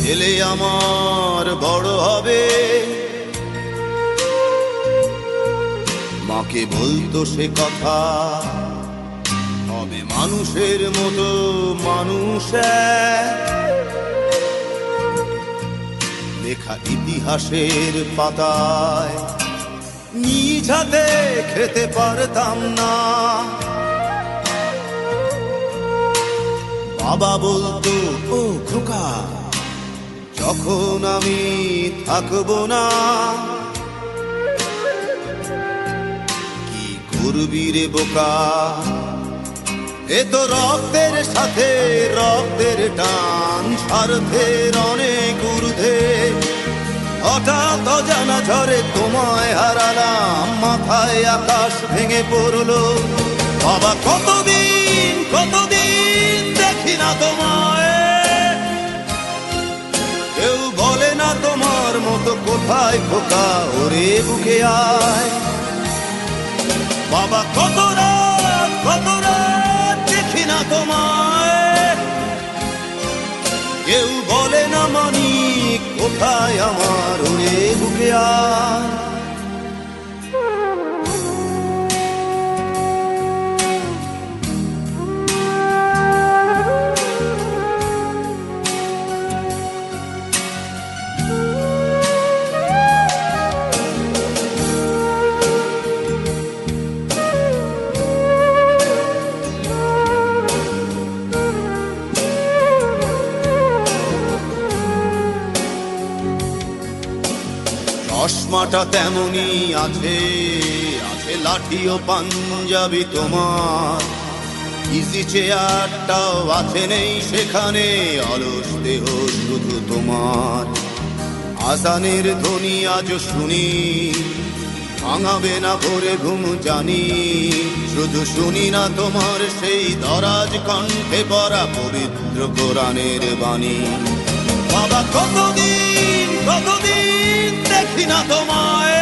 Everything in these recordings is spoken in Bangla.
ছেলে আমার বড় হবে, মাকে বলতো সে কথা, হবে মানুষের মতো মানুষ। লেখা ইতিহাসের পাতায় নিজ হাতে খেতে পারতাম না। বাবা বলতো, ও খোকা, যখন আমি থাকবো না, কি করবি রে বোকা, এ তো রক্তের সাথে রক্তের টান, স্বার্থের অনেক ঊর্ধ্বে। হঠাৎ অজানা ঝড়ে তোমায় হারালাম, মাথায় আকাশ ভেঙে পড়লো। বাবা কতদিন কতদিন দেখি না তোমায়, কেউ বলে না তোমার মতো কোথায় খোকা, ওরে বুকে আয়। বাবা কত রাত দেখি না তোমায়, কেউ বলে না মানি কোথায় আমার, ওরে বুকে আয়। চশমাটা তেমনি আছে, আছে লাঠি ও পাঞ্জাবি তোমার, ইজি চেয়ারটাও আছে নেই সেখানে, অলস দেহ শুধু তোমার। আজানের ধ্বনি আজ শুনি, ভাঙাবে না ভোরে ঘুম জানি, শুধু শুনি না তোমার সেই দরাজ কণ্ঠে পড়া পবিত্র কোরআনের বাণী। বাবা কতদিন কতদিন দেখি না তোমায়,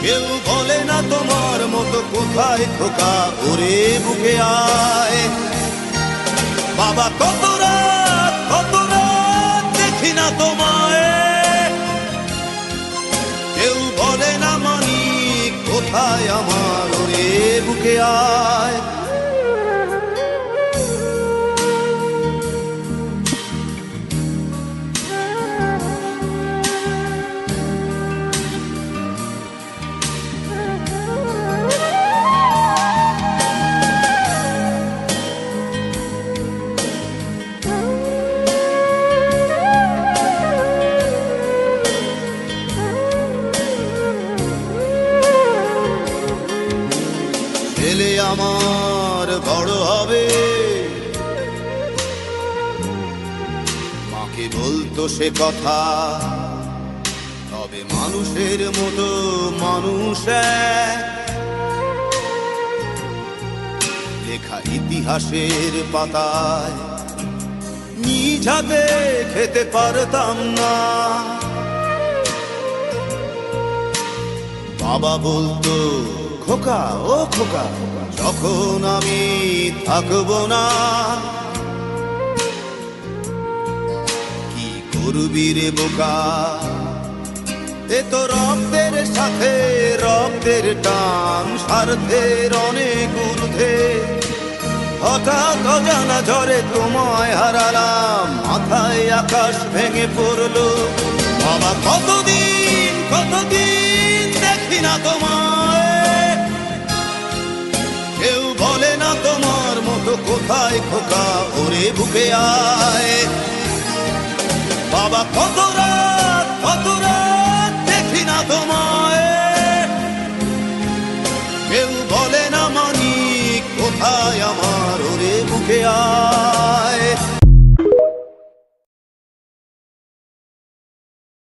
কেউ বলে না তোমার মতো কোথায় খোকা, ওরে বুকে আয়। বাবা কত রাত দেখি না তোমায়, কেউ বলে না মানি কোথায় আমার, ওরে বুকে আয়। ছেলে আমার বড় হবে, মাকে বলতো সে কথা, তবে মানুষের মতো মানুষ। লেখা ইতিহাসের পাতায় নিজ হাতে খেতে পারতাম না। বাবা বলতো, খোকা ও খোকা, যখন আমি থাকবো না, কি করবি রে বোকা, এ তো রক্তের সাথে রক্তের টান, স্বার্থের অনেক ঊর্ধ্বে। হঠাৎ অজানা ঝড়ে তোমায় হারালাম, মাথায় আকাশ ভেঙে পড়লো। বাবা কতদিন কতদিন দেখি না তোমায়, কেউ বলে না তোমার মতো কোথায় খোকা, ওরে বুকে আয়। বাবা কত রাত দেখি না তোমায়, কেউ বলে না মানি কোথায় আমার, ওরে বুকে আয়।